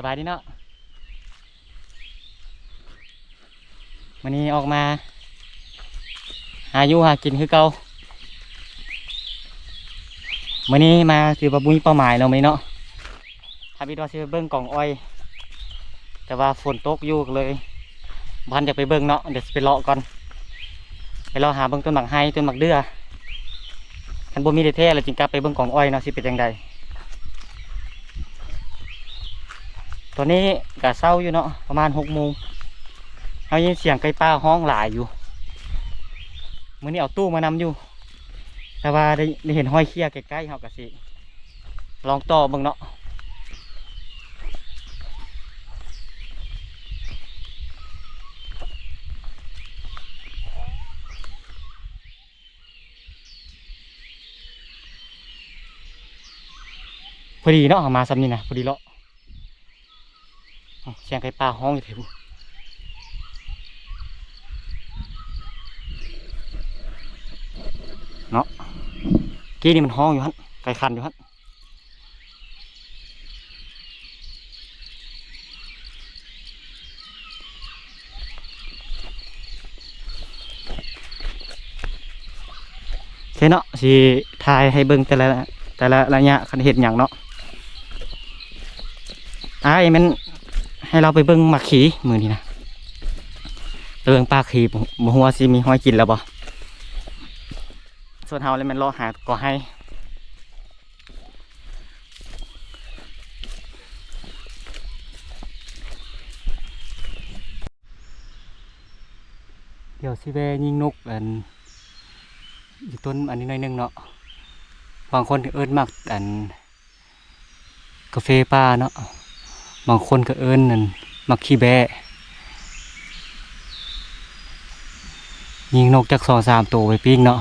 สบายดีเนาะวันนี้ออกมาหาอยู่หากินคือเก่าวันนี้มาคือบ่มีเป้าหมายเราไหมเนาะถ้าพี่ว่าสิไปเบิ่งกล่องอ้อยแต่ว่าฝนตกอยู่เลยบ้านจะไปเบิ่งเนาะเดี๋ยวไปเลาะก่อนไปเลาะหาเบิ่งต้นหมากไฮต้นหมากเดือคันบ่มีได้แท้แล้วจึงกลับไปเบิ่งกล่องอ้อยเนาะสิเป็นจังใดตอนนี้ก็เช้าอยู่เนาะประมาณ6 โมงเอายินเสียงไก่ป่าห้องหลายอยู่มื้อนี้เอาตู้มานำอยู่แต่ว่าได้เห็นห้อยเขี้ยใกล้ๆเฮากะสิลองต่อเบิ่งเนาะพอดีเนาะเอามาซ้ำนี่นะพอดีเลาะเสียงไก่ป่าห้องอยู่เถอะเนาะกี้นี่มันห้องอยู่ฮั่นไก่คันอยู่ฮั่นโอเคเนาะสิทายให้เบิ่งแต่ละระยะคันเห็ดอย่างเนาะมันให้เราไปเบิ่งหมักขีมือนี่นะไปเบิ่งปลาขีบ่ฮู้ว่าสิมีห้อยกินแล้วบ่ส่วนเฮาเลยมันรอหาก่อให้เดี๋ยวสิแวยิงนกอันอยู่ต้นอันนี้หน่อยนึงเนาะบางคนเอิ้นมักอันกาแฟป่าเนาะบางคนก็เอิ้นนั่นมักขี้แบะยิงนกจัก2-3 ตัวไปปิ้งเนาะ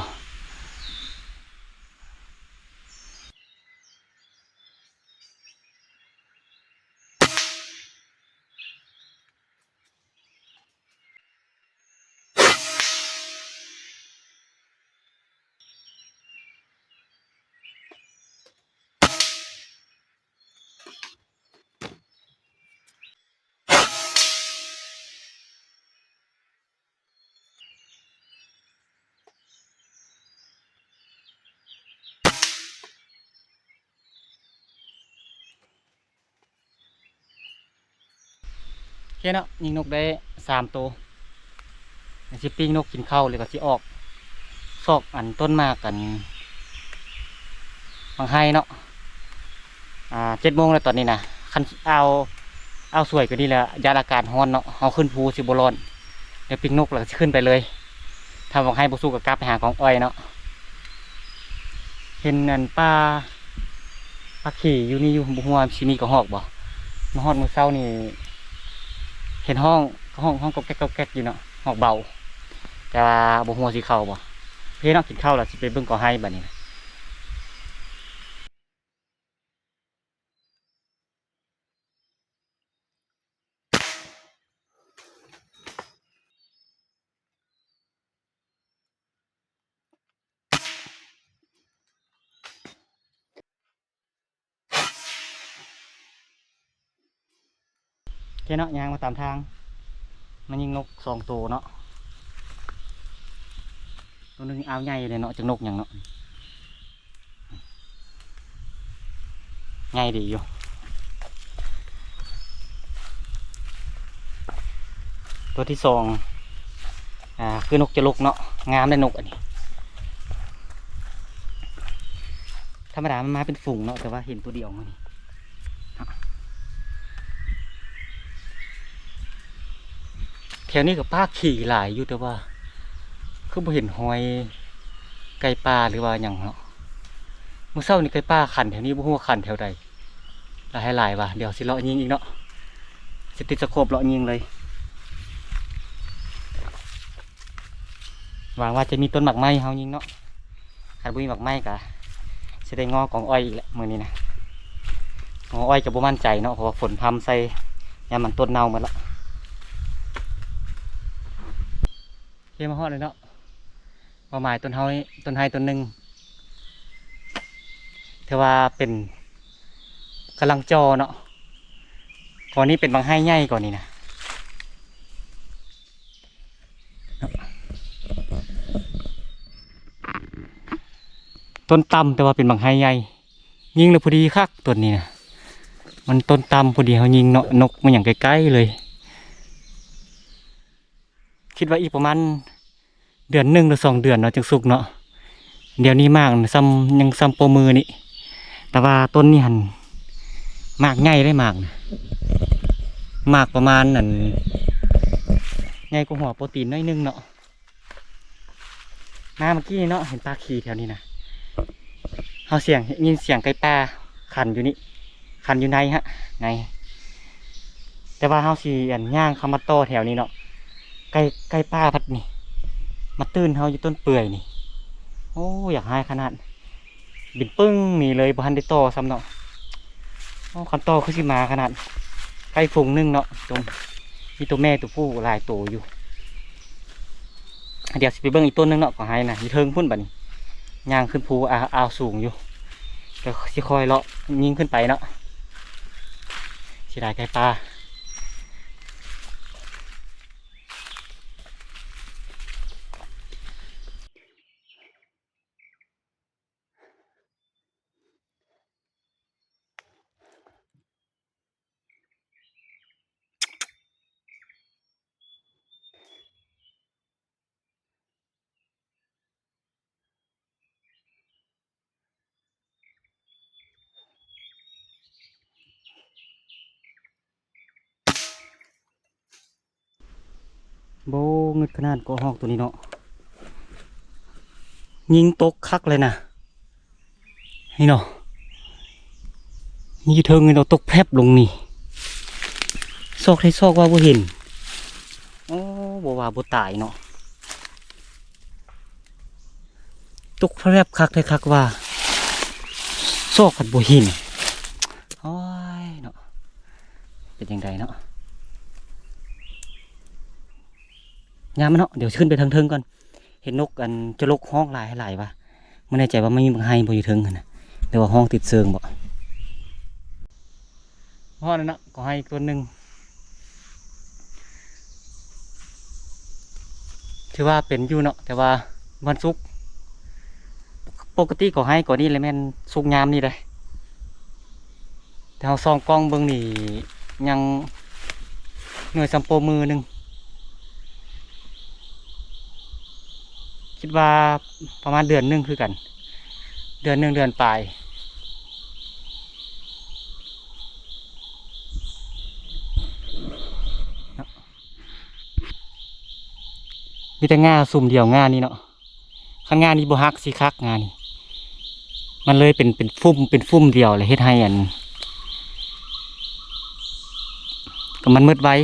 โอเคเนาะยิงนกได้3 ตัวสิปิ้งนกกินข้าวเลยก็สิออกซอกอันต้นมากกันบางไฮเนาะ7 โมงแล้วตอนนี้นะคันเอาสวยกว่านี้แหละยาอากาศร้อนเนาะเอาขึ้นภูสิบร้อนเดี๋ยวปิ้งนกแล้วก็ขึ้นไปเลยทำบางไฮบุสู้กับกลับไปหาของอ้อยเนาะเห็นอันปลาขี่อยู่นี่อยู่บุหัวชิมีกับหอกบ่มาฮอดมื้อเช้านี่เห็นห้องก็แก๊กอยู่เนาะหอกเบาแต่ว่าบุหัวสีเข้าบ่เพื่อนเนาะกินข้าวแล้วสิไปเบิ่งก่อให้บัดนี้นะโอเคเนาะยางมาตามทางมันยิงนก2 ตัวเนาะตัวนึงเอาใหญ่เลยเนาะจังนกอย่างเนาะใหญ่ดีอยู่ตัวที่2คือนกจะลุกเนาะงามได้นกอันนี้ธรรมดามันมาเป็นฝูงเนาะแต่ว่าเห็นตัวเดียวมันแถวนี้กับป้าขี่หลายอยู่แต่ว่าคือบ่เห็นหอยไก่ป่าหรือว่าอย่างเนาะเมื่อเช้านี่ไก่ป่าขันแถวนี้บ่ฮู้ว่าขันแถวใดหลายว่ะเดี๋ยวสิเลาะยิงอีกเนาะสิติดสโคปเลาะยิงเลยหวังว่าจะมีต้นหมากไม้เฮายิงเนาะถ้าบ่มีหมากไม้ก็สิได้งอกองอ้อยอีกแหละมื้อนี้นะงออ้อยก็บ่มั่นใจเนาะเพราะว่าฝนพรำใส่ยามมันต้นเน่าหมดละเฮียมาฮอดเลยเนาะเป้าหมายต้นไฮต้นหนึ่งถือว่าเป็นกำลังจอเนาะ ก่อนนี้เป็นบางไห้ใหญ่ก่อนนี่นะต้นต่ำแต่ว่าเป็นบางไห้ใหญ่ยิงเลยพอดีคักต้นนี้นะมันต้นต่ำพอดีเขายิงเนาะนกมันอย่างใกล้ๆเลยคิดว่าอีกประมาณเดือน1 หรือ 2 เดือนเนาะจึงสุกเนาะเดี๋ยวนี้มากซ้ำยังซ้ำโปรมือนี่แต่ว่าต้นนี้หันมากใหญ่ได้มากนะมากประมาณนั่นใหญ่กว่าหัวโปรตีนน้อยนึงเนาะมาเมื่อกี้เนาะเห็นปลาขี่แถวนี้นะเขาเสียงยินเสียงไก่ปลาขันอยู่นี่ขันอยู่ในฮะในแต่ว่าเขาสีอันย่างเขามาโตแถวนี้เนาะไก่ปลาพัดนี่มาตื้นเขาอยู่ต้นเปื่อยนี่โอ้อยากให้ขนาดบินปึ้งนี่เลยพันได้โตซ้ำเนาะโอ้คันโตคือสิมาขนาดไก่ฝูงนึงเนาะตรงมีตัวแม่ตัวผู้หลายตัวอยู่เดี๋ยวสิไปเบิ้งอีกต้นนึงเนาะขอให้นะอยู่เทิงพุ่นบัดนี้ย่างขึ้นภูอาวสูงอยู่เดี๋ยวสิคอยเลาะยิงขึ้นไปเนาะสิได้ไก่ปลาโบเงิดขนาดก็หอกตัวนี้เนาะยิงตกคักเลยนะนี่เนาะนี่เทิงเราตกแพบลงนี่ซอกให้ซอกว่าบ่เห็นโอ้บ่ว่าบ่ตายเนาะตกแพบคักเลยคักว่าซอกผัดบ่เห็นโอ้ยเนาะเป็นยังไงเนาะยามมันเนาะเดี๋ยวขึ้นไปทางเทิงก่อนเห็นนกกันจะลกห้องหลายว่ะไม่แน่ใจว่าไม่มีบางไฮบ่อยู่เทิงกันนะแต่ว่าห้องติดเซิงบ่ห้องนั้นนะก็ให้ตัวหนึ่งถือว่าเป็นอยู่เนาะแต่ว่าวันศุกร์ปกติก็ให้ก่อนนี้เลยแม่นศุกร์ยามนี่เลยแต่เราส่องกล้องเบิ่งนี่ยังหน่วยซัมโปมือหนึ่งคิดว่าประมาณเดือนหนึ่งคือกันเดือน1 เดือนปลายมีแต่ง่าสุ่มเดียวง่านี่เนาะข้างง่านี่บ่ฮักสิคักง่านี่มันเลยเป็นฟุ้มเดียวเลยเฮ็ดให้อันก็มันมืดไว้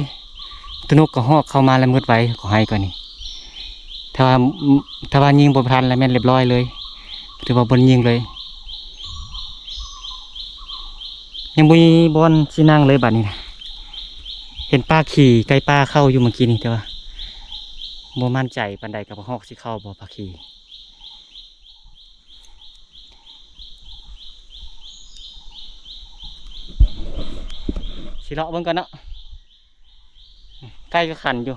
ตัวนกก็ฮอกเข้ามาแล้วมืดไว้ขอให้ก่อนนี่ถ้าว่ายิงบนพันแล้วแม่นเรียบร้อยเลยถือว่าบนยิงเลยยังมีบอลสินั่งเลยบัดนี้นะเห็นป้าขี่ไก่ป้าเข้าอยู่เมื่อกี้นี่แต่ว่าบ่มั่นใจปานใดกับฮอกสิเข้าบ่ป้าขี่สิเลาะเบิ่งกันเนาะใกล้ก็ขันอยู่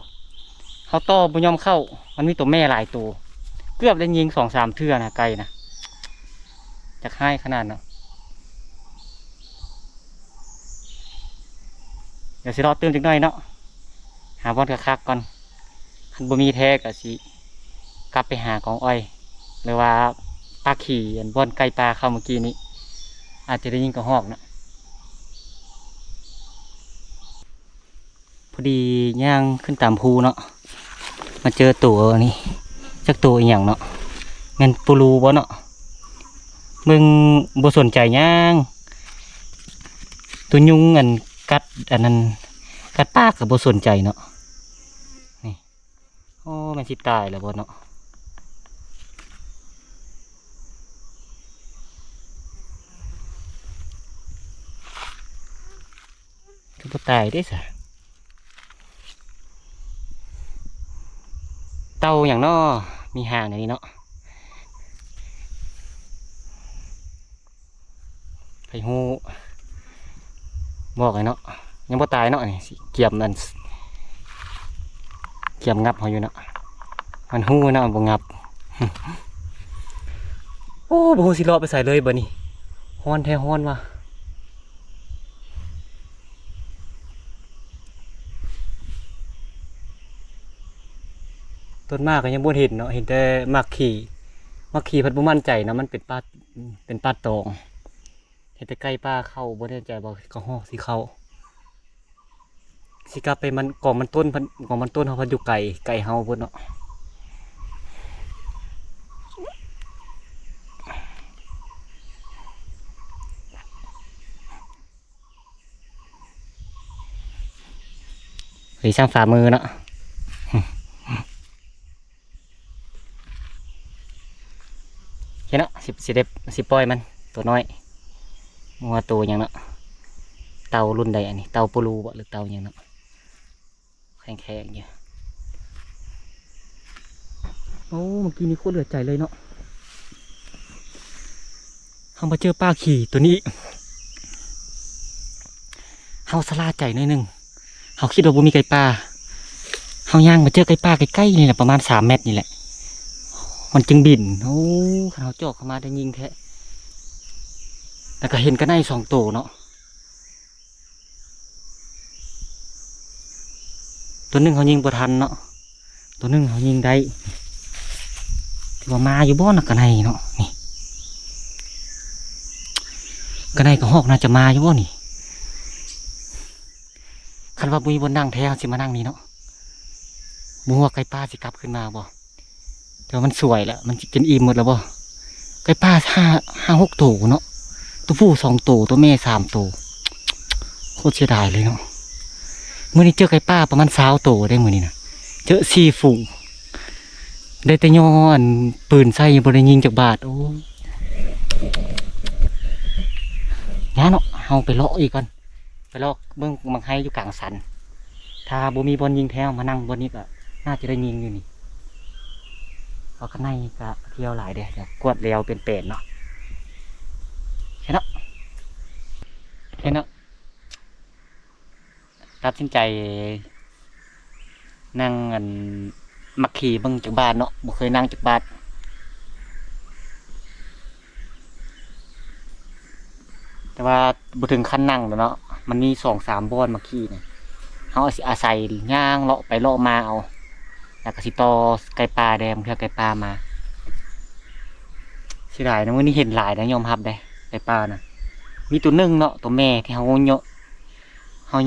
เขาต่อบุญยอมเข้ามันมีตัวแม่หลายตัวเกือบได้ยิง2-3 เทื่อนะไกลนะจะให้ขนาดเนาะเดี๋ยวสิรอตื่นจักหน่อยเนาะหาบอลคักๆก่อนคันบ่มีแท้ก็สิกลับไปหากองอ้อยหรือว่าปลาขี่บอลไก่ปลาเข้าเมื่อกี้นี้อาจจะได้ยิงกระหอกเนาะพอดีย่างขึ้นตามภูเนาะมาเจอตัวนี่จักตัวอีหยังเนาะแม่นปูรูบ่เนาะมึงบ่สนใจย่างตัวยุงอันกัดอันนั้นกัดปากก็บ่สนใจเนาะนี่โอ้แม่นสิตายแล้วบ่เนาะคือบ่ตายได้ซะเต่าอย่างเนาะมีห่างอย่างนี้เนาะไผฮู้บอกเลยเนาะ ยังบ่ตายเนาะนี่สิเกียมนั่นเกียมงับเขาอยู่เนาะมันหู้เนาะบ่งับ โอ้บ่ฮู้สิเลาะไปใส่เลยบัดนี้ฮ้อนแท้ฮ้อนว่ะต้นมากก็ยังบ่เห็นเนาะเห็นแต่มากขี่เพิ่นบ่มั่นใจนะมันเป็นป่าตองเห็นแต่ใกล้ป่าเข้าบ่แน่ใจว่าเขาฮอกสิเข้าสิกลับไปมันกองมันต้นเพิ่นกองมันต้นเฮาเพิ่นอยู่ไกลเฮาพุ่นเนาะเฮ้ยช่างฝ่ามือเนาะ แค่เนาะสิได้สิปล่อยมันตัวน้อยมัวตัวอย่างเนาะเต่ารุ่นใดอันนี้เต่าปูรูบ่หรือเต่าอย่างเนาะแข็งๆอยู่โอ้เมื่อกี้นี้โคตรเหลือใจเลยเนาะเฮามาเจอป้าขี่ตัวนี้เฮาสลาใจหน่อยหนึงเฮาคิดว่าบ่มีไก่ป่าเฮาย่างมาเจอไก่ป่าใกล้ๆนี่แหละประมาณ3 เมตรนี่แหละมันจึงบินโอ้ขันเขาจอกเข้ามาได้ยิงแท้แล้วก็เห็นกันใน2 ตัวเนาะตัวหนึงเขายิงบ่ทันเนาะตัวหนึงเขายิงได้ที่ว่ามาอยู่บ่น่ะกันในเนาะนี่กันในก็ฮอกน่าจะมาอยู่บ่นี่คันว่าบุยบนนั่งแท้สิมานั่งนี่เนาะบ่ฮู้ว่าไก่ป่าสิกลับขึ้นมาบ่แต่ว่ามันสวยแล้วมันสิกินอิ่มหมดแล้วบ่ไก่ป่า5-6 ตัวเนาะตัวผู้2 ตัวตัวแม่3 ตัวโคตรเสียดายเลยเนาะมื้อนี้เจอไก่ป่าประมาณ20 ตัวได้มื้อนี้นะเจอ4 ฝูงได้แต่ย่ออันปืนใส่ยังบ่ได้ยิงจากบาทโอ้ยาเนาะเฮาไปเลาะอีกก่อนไปเลาะเบิ่งมังไห้อยู่กลางสันถ้าบ่มีบอลยิงแท้มานั่งบนนี้ก็น่าจะได้ยิงอยู่นี่เพราะข้างในก็เที่ยวหลายเด้เดี๋ยวกวดเร็วเป็นเป็ดเนาะแค่เนาะตัดสินใจนั่งอันมักขี่เบิ่งจากบ้านเนาะบ่เคยนั่งจากบ้านแต่ว่าบ่ถึงขั้นนั่งแล้วเนาะมันมี2-3 บอนมักขี่เนี่ยเขาสิอาศัยย่างเลาะไปเลาะมาเอาแล้วก็สิต่อไก่ปลาแดงเพื่อไก่ปลามาเสียดายนะวันนี้เห็นหลายนะยอมรับได้ไก่ปลานะมีตัวหนึงเนาะตัวแม่ที่เขา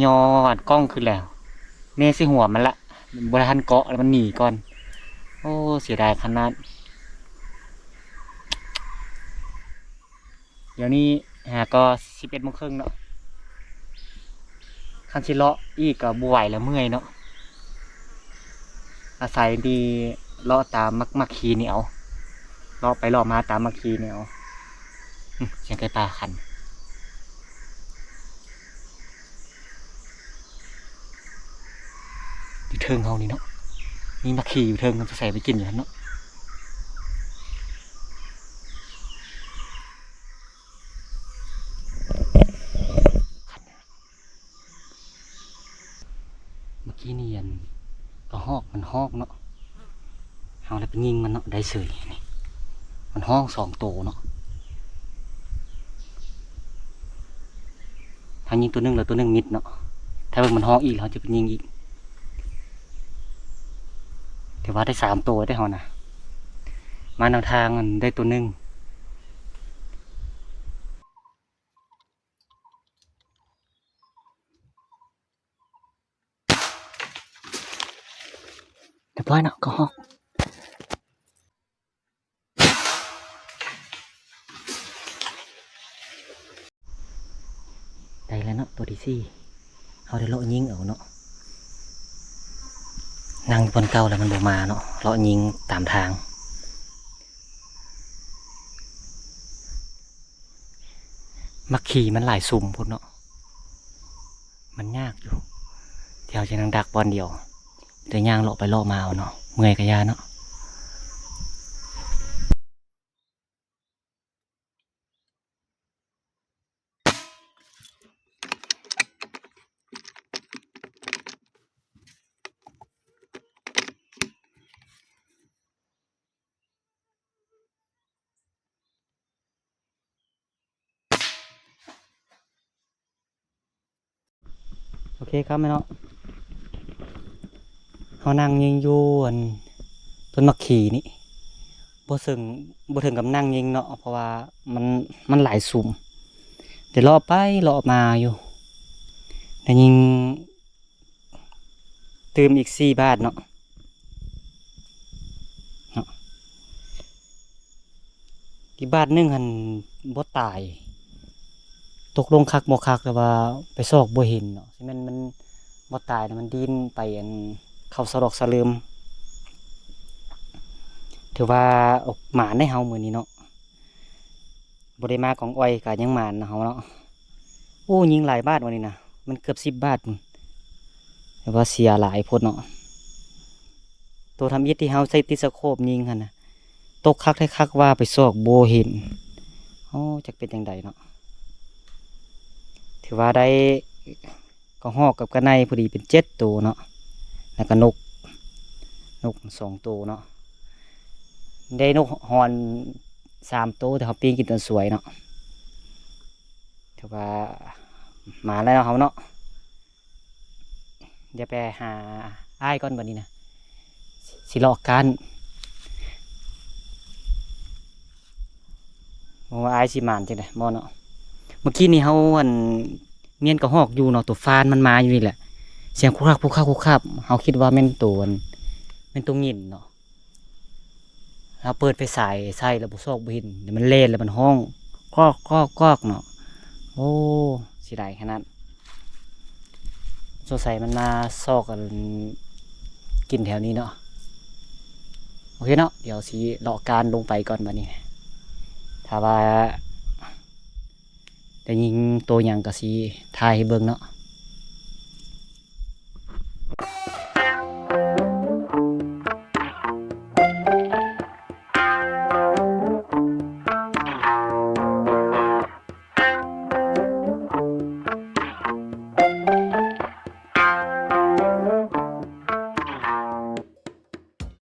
ยออัดกล้องขึ้นแล้วแม่สิหัวมันละบริทันเกาะแล้วมันหนีก่อนโอ้เสียดายขนาดเดี๋ยวนี้ก็11 โมงครึ่งเนาะคันสิเลาะอีกก็บ่ไหวแล้วเมื่อยเนาะอาศัยดีเลาะตามมักขีนี่เอาเลาะไปเลาะมาตามมักขีนี่เอาเสียงไก่ปลาคันอยู่เทิงเฮานี่เนาะมีมักขีอยู่เทิงมันจะใส่ไปกินอยู่เนาะเมื่อกี้นี่ยันก็ฮอกมันฮอกเนาะเฮาเลยไปยิงมันเนาะได้เสยนี่มันห้อง2 ตัวเนาะถ้ายิงตัวหนึงแล้วตัวหนึงมิดเนาะถ้าเบิ่งมันห้องอีกเราจะไปยิงอีกแต่ว่าได้3 ตัวได้เฮานะมาแนวทางมันได้ตัวหนึงเรียบร้อยเนาะก็ฮอกได้แล้วเนาะตัวที่4เขาได้เลาะยิงเอาเนาะนั่งบนเก่าแล้วมันบ่มาเนาะเลาะยิงตามทางมักขี่มันหลายสุ่มพุ่นเนาะมันยากอยู่เที่ยวจะนั่งดักบอลเดียวแต่ย่างเลาะไปเลาะมาเอาเนาะเมื่อยกะยาเนาะ โอเคครับแม่เนาะเขานั่งยิงอยู่อันต้นมะขีนี่บ่ถึงกับนั่งยิงเนาะเพราะว่ามันหลายสุ่มเดี๋ยวรอไปรอมาอยู่แต่ยิงเติมอีก4 บาทเนาะอีกบาทหนึงหันบ่ตายตกลงคักบ่คักแต่ว่าไปซอกบ่เห็นเนาะสิมันบ่ตายนะมันดิ้นไปอันเข้าสะดอกสะเลืมถือว่าออกหมานได้เฮามื้อนี้เนาะบ่ได้มาของอ้อยก็ยังหมานนะเฮาเนาะโอ้ยิงหลายบาทวันนี้นะมันเกือบ10 บาทพุ่นแต่ว่าเสียหลายโพดเนาะตัวทำอิฐที่เฮาใส่ติดสโคปยิงหั่นน่ะตกคักให้คักว่าไปซอกบ่เห็นโอ้จักเป็นจังไดเนาะถือว่าได้กระหอกกับกระไนพอดีเป็น7 ตัวเนาะแล้วก็นก2 ตัวเนาะได้นกฮอน3 ตัวแต่เขาปีนกินตอนสวยเนาะถือว่าหมาแล้วเนาะเขาเนาะเดี๋ยวไปหาอ้ายก่อนบัดนี้นะสิเลาะกันว่าอ้ายสิหมานจังได๋บ่เนาะเมื่อกี้นี่เฮาอันเมียนกระหอกอยู่เนาะตัวฟานมันมาอยู่นี่แหละเสียงคุกคักคุกคักคุกคักเฮาคิดว่าแม่นตัวอันแม่นตัวหงิ่นเนาะเราเปิดไฟใส่แล้วบ่ซอกบ่เห็นเดี๋ยวมันเล่นแล้วมันห้องกอกเนาะโอ้สิได้ขนาดสงสัยมันมาซอกกันกินแถวนี้เนาะโอเคเนาะเดี๋ยวสิเลาะการลงไปก่อนบัดนี้ถ้าว่าได้ยิงตัวหยังก็สิถ่ายให้เบิ่งเนาะ